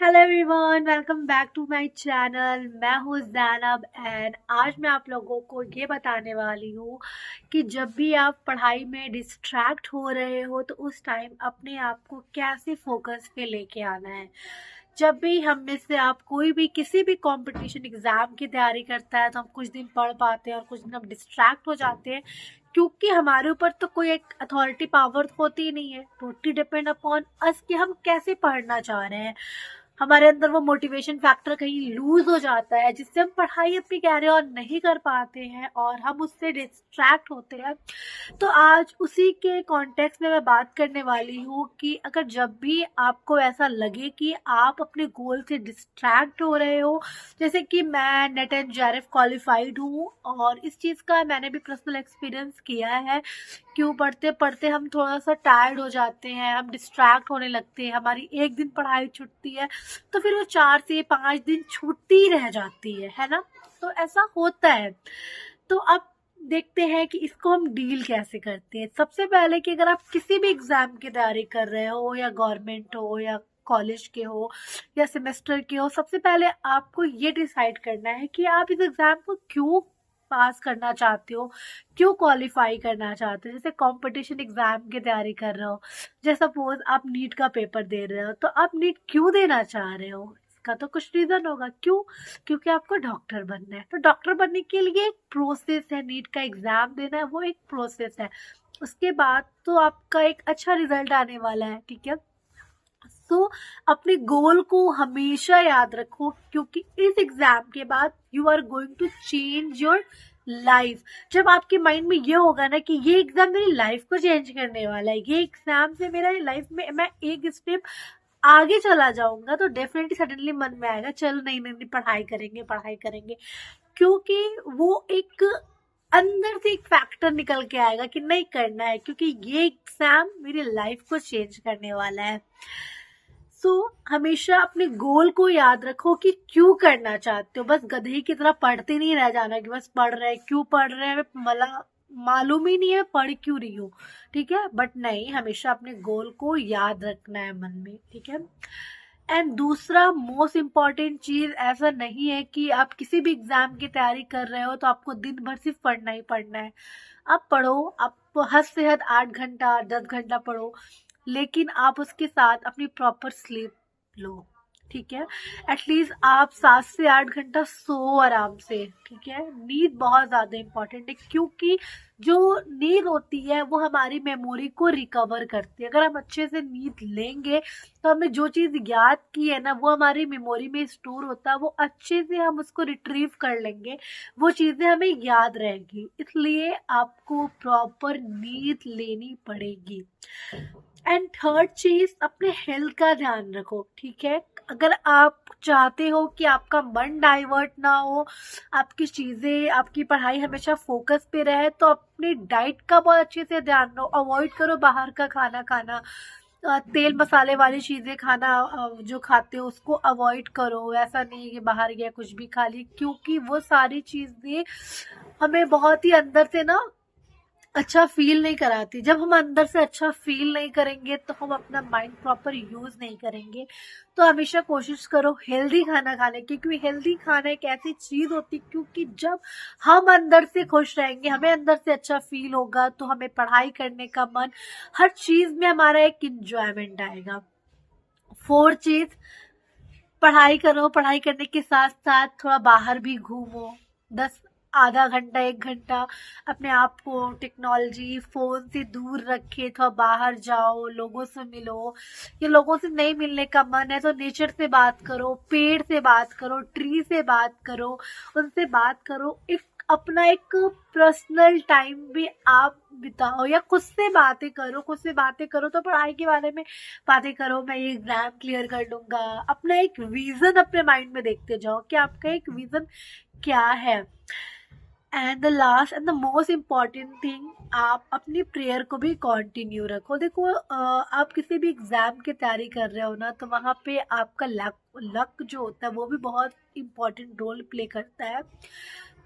Hello everyone, welcome back to my channel. मैं हूँ Zainab and आज मैं आप लोगों को ये बताने वाली हूँ कि जब भी आप पढ़ाई में डिस्ट्रैक्ट हो रहे हो तो उस टाइम अपने आप को कैसे फोकस पे लेके आना है। जब भी हम में से आप कोई भी किसी भी कंपटीशन एग्ज़ाम की तैयारी करता है तो हम कुछ दिन पढ़ पाते हैं और कुछ दिन हम डिस्ट्रैक्ट हो जाते हैं, क्योंकि हमारे ऊपर तो कोई एक अथॉरिटी पावर होती ही नहीं है। टोटली डिपेंड अपॉन अस कि हम कैसे पढ़ना चाह रहे हैं। हमारे अंदर वो मोटिवेशन फैक्टर कहीं लूज हो जाता है जिससे हम पढ़ाई अपनी कैरी ऑन नहीं कर पाते हैं और हम उससे डिस्ट्रैक्ट होते हैं। तो आज उसी के कॉन्टेक्स्ट में मैं बात करने वाली हूँ कि अगर जब भी आपको ऐसा लगे कि आप अपने गोल से डिस्ट्रैक्ट हो रहे हो, जैसे कि मैं नेट एंड जेआरएफ क्वालिफाइड हूँ और इस चीज़ का मैंने भी पर्सनल एक्सपीरियंस किया है। क्यों पढ़ते पढ़ते हम थोड़ा सा टायर्ड हो जाते हैं, हम डिस्ट्रैक्ट होने लगते हैं, हमारी एक दिन पढ़ाई छूटती है तो फिर वो 4 से 5 दिन छूटती रह जाती है ना। तो ऐसा होता है। तो अब देखते हैं कि इसको हम डील कैसे करते हैं। सबसे पहले कि अगर आप किसी भी एग्जाम की तैयारी कर रहे हो, या गवर्नमेंट हो या कॉलेज के हो या सेमेस्टर के हो, सबसे पहले आपको ये डिसाइड करना है कि आप इस एग्जाम को क्यों पास करना चाहते हो, क्यों क्वालिफाई करना चाहते हो। जैसे कंपटीशन एग्जाम की तैयारी कर रहे हो, जैसे सपोज आप नीट का पेपर दे रहे हो, तो आप नीट क्यों देना चाह रहे हो, इसका तो कुछ रीजन होगा। क्यों? क्योंकि आपको डॉक्टर बनना है। तो डॉक्टर बनने के लिए एक प्रोसेस है, नीट का एग्जाम देना है वो एक प्रोसेस है। उसके बाद तो आपका एक अच्छा रिजल्ट आने वाला है, ठीक है। सो अपने गोल को हमेशा याद रखो, क्योंकि इस एग्जाम के बाद you are going to change your life. जब आपके माइंड में ये होगा ना कि ये एग्जाम मेरी लाइफ को चेंज करने वाला है, ये एग्जाम से मेरा लाइफ में मैं एक स्टेप आगे चला जाऊंगा, तो डेफिनेटली सडनली मन में आएगा चलो नहीं नहीं नहीं, पढ़ाई करेंगे पढ़ाई करेंगे। क्योंकि वो एक अंदर से एक फैक्टर निकल के आएगा कि नहीं करना है, क्योंकि ये एग्जाम मेरी लाइफ को चेंज करने वाला है। सो हमेशा अपने गोल को याद रखो कि क्यों करना चाहते हो। बस गधे की तरह पढ़ते नहीं रह जाना कि बस पढ़ रहे हैं, क्यों पढ़ रहे हैं मला मालूम ही नहीं है पढ़ क्यों रही हूँ, ठीक है। बट नहीं, हमेशा अपने गोल को याद रखना है मन में, ठीक है। एंड दूसरा मोस्ट इम्पॉर्टेंट चीज, ऐसा नहीं है कि आप किसी भी एग्जाम की तैयारी कर रहे हो तो आपको दिन भर सिर्फ पढ़ना ही पढ़ना है। आप पढ़ो, आप हद से हद 8 घंटा 10 घंटा पढ़ो, लेकिन आप उसके साथ अपनी प्रॉपर स्लीप लो, ठीक है। एटलीस्ट आप 7 से 8 घंटा सो आराम से, ठीक है। नींद बहुत ज्यादा इंपॉर्टेंट है, क्योंकि जो नींद होती है वो हमारी मेमोरी को रिकवर करती है। अगर हम अच्छे से नींद लेंगे तो हमें जो चीज याद की है ना वो हमारी मेमोरी में स्टोर होता है, वो अच्छे से हम उसको रिट्रीव कर लेंगे, वो चीजें हमें याद रहेगी। इसलिए आपको प्रॉपर नींद लेनी पड़ेगी। एंड थर्ड चीज, अपने हेल्थ का ध्यान रखो, ठीक है। अगर आप चाहते हो कि आपका मन डाइवर्ट ना हो, आपकी चीजें आपकी पढ़ाई हमेशा फोकस पे रहे, तो अपनी डाइट का बहुत अच्छे से ध्यान रखो। अवॉइड करो बाहर का खाना खाना, तेल मसाले वाली चीजें खाना, जो खाते हो उसको अवॉइड करो। ऐसा नहीं कि बाहर गया कुछ भी खा ली, क्योंकि वो सारी चीजें हमें बहुत ही अंदर से ना अच्छा फील नहीं कराती। जब हम अंदर से अच्छा फील नहीं करेंगे तो हम अपना माइंड प्रॉपर यूज नहीं करेंगे। तो हमेशा कोशिश करो हेल्दी खाना खाने की, क्योंकि हेल्दी खाना एक ऐसी चीज होती, क्योंकि जब हम अंदर से खुश रहेंगे, हमें अंदर से अच्छा फील होगा, तो हमें पढ़ाई करने का मन, हर चीज में हमारा एक इंजॉयमेंट आएगा। फोर्थ चीज, पढ़ाई करो, पढ़ाई करने के साथ साथ थोड़ा बाहर भी घूमो। 10 आधा घंटा 1 घंटा अपने आप को टेक्नोलॉजी फोन से दूर रखे, थोड़ा बाहर जाओ, लोगों से मिलो। या लोगों से नहीं मिलने का मन है तो नेचर से बात करो, पेड़ से बात करो, ट्री से बात करो, उनसे बात करो। एक अपना एक पर्सनल टाइम भी आप बिताओ, या खुद से बातें करो। खुद से बातें करो तो पढ़ाई के बारे में बातें करो, मैं ये एग्जाम क्लियर कर लूंगा। अपना एक विजन अपने माइंड में देखते जाओ कि आपका एक विजन क्या है। And the last and the most important thing, आप अपनी प्रेयर को भी कंटिन्यू रखो। देखो, आप किसी भी एग्जाम की तैयारी कर रहे हो ना, तो वहाँ पे आपका लक लक जो होता है वो भी बहुत इम्पोर्टेंट रोल प्ले करता है।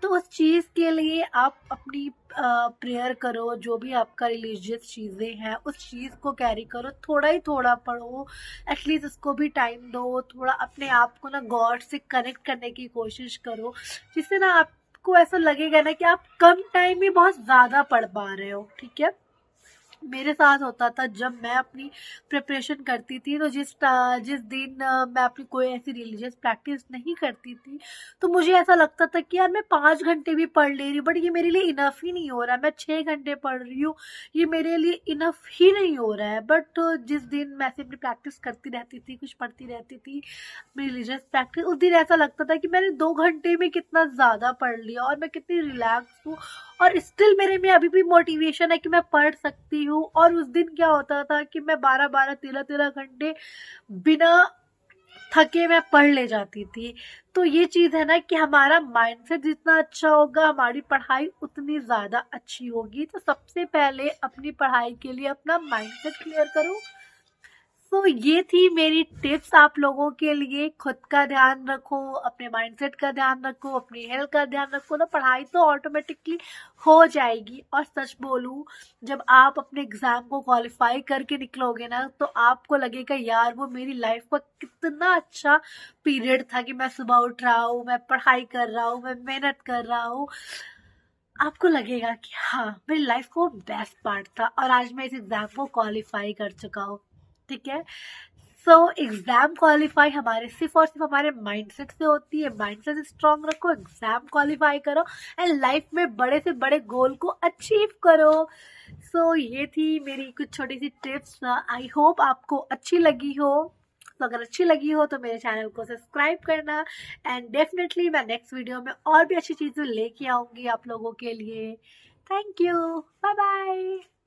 तो उस चीज़ के लिए आप अपनी प्रेयर करो, जो भी आपका रिलीजियस चीज़ें हैं उस चीज़ को कैरी करो, थोड़ा ही थोड़ा पढ़ो, एटलीस्ट उसको भी टाइम दो, थोड़ा अपने आप को ना गॉड से कनेक्ट करने की कोशिश करो, जिससे ना आपको ऐसा लगेगा ना कि आप कम टाइम में बहुत ज़्यादा पढ़ पा रहे हो। ठीक है, मेरे साथ होता था जब मैं अपनी प्रिपरेशन करती थी, तो जिस दिन मैं अपनी कोई ऐसी रिलीजियस प्रैक्टिस नहीं करती थी, तो मुझे ऐसा लगता था कि यार मैं 5 घंटे भी पढ़ ले रही हूँ, बट ये मेरे लिए इनफ ही नहीं हो रहा है, मैं 6 घंटे पढ़ रही हूँ, ये मेरे लिए इनफ ही नहीं हो रहा है। बट जिस दिन मैं ऐसे अपनी प्रैक्टिस करती रहती थी, कुछ पढ़ती रहती थी, रिलीजियस प्रैक्टिस, उस दिन ऐसा लगता था कि मैंने 2 घंटे में कितना ज़्यादा पढ़ लिया और मैं कितनी रिलैक्स हूँ, और स्टिल मेरे में अभी भी मोटिवेशन है कि मैं पढ़ सकती हूँ। और उस दिन क्या होता था कि मैं 12-12, 13-13 घंटे बिना थके मैं पढ़ ले जाती थी। तो ये चीज़ है ना कि हमारा माइंडसेट जितना अच्छा होगा, हमारी पढ़ाई उतनी ज़्यादा अच्छी होगी। तो सबसे पहले अपनी पढ़ाई के लिए अपना माइंडसेट क्लियर करो। तो ये थी मेरी टिप्स आप लोगों के लिए। खुद का ध्यान रखो, अपने माइंडसेट का ध्यान रखो, अपनी हेल्थ का ध्यान रखो, ना पढ़ाई तो ऑटोमेटिकली हो जाएगी। और सच बोलूं, जब आप अपने एग्जाम को क्वालिफाई करके निकलोगे ना, तो आपको लगेगा यार वो मेरी लाइफ का कितना अच्छा पीरियड था कि मैं सुबह उठ रहा हूँ, मैं पढ़ाई कर रहा हूँ, मैं मेहनत कर रहा हूँ। आपको लगेगा कि हाँ, मेरी लाइफ का वो बेस्ट पार्ट था और आज मैं इस एग्जाम को क्वालिफाई कर चुका हूँ। ठीक है, सो एग्जाम क्वालिफाई हमारे सिर्फ और सिर्फ हमारे माइंडसेट से होती है। माइंडसेट स्ट्रांग रखो, एग्जाम क्वालिफाई करो एंड लाइफ में बड़े से बड़े गोल को अचीव करो। सो ये थी मेरी कुछ छोटी सी टिप्स। आई होप आपको अच्छी लगी हो। तो अगर अच्छी लगी हो तो मेरे चैनल को सब्सक्राइब करना, एंड डेफिनेटली मैं नेक्स्ट वीडियो में और भी अच्छी चीज़ें लेके आऊँगी आप लोगों के लिए। Thank you, bye bye.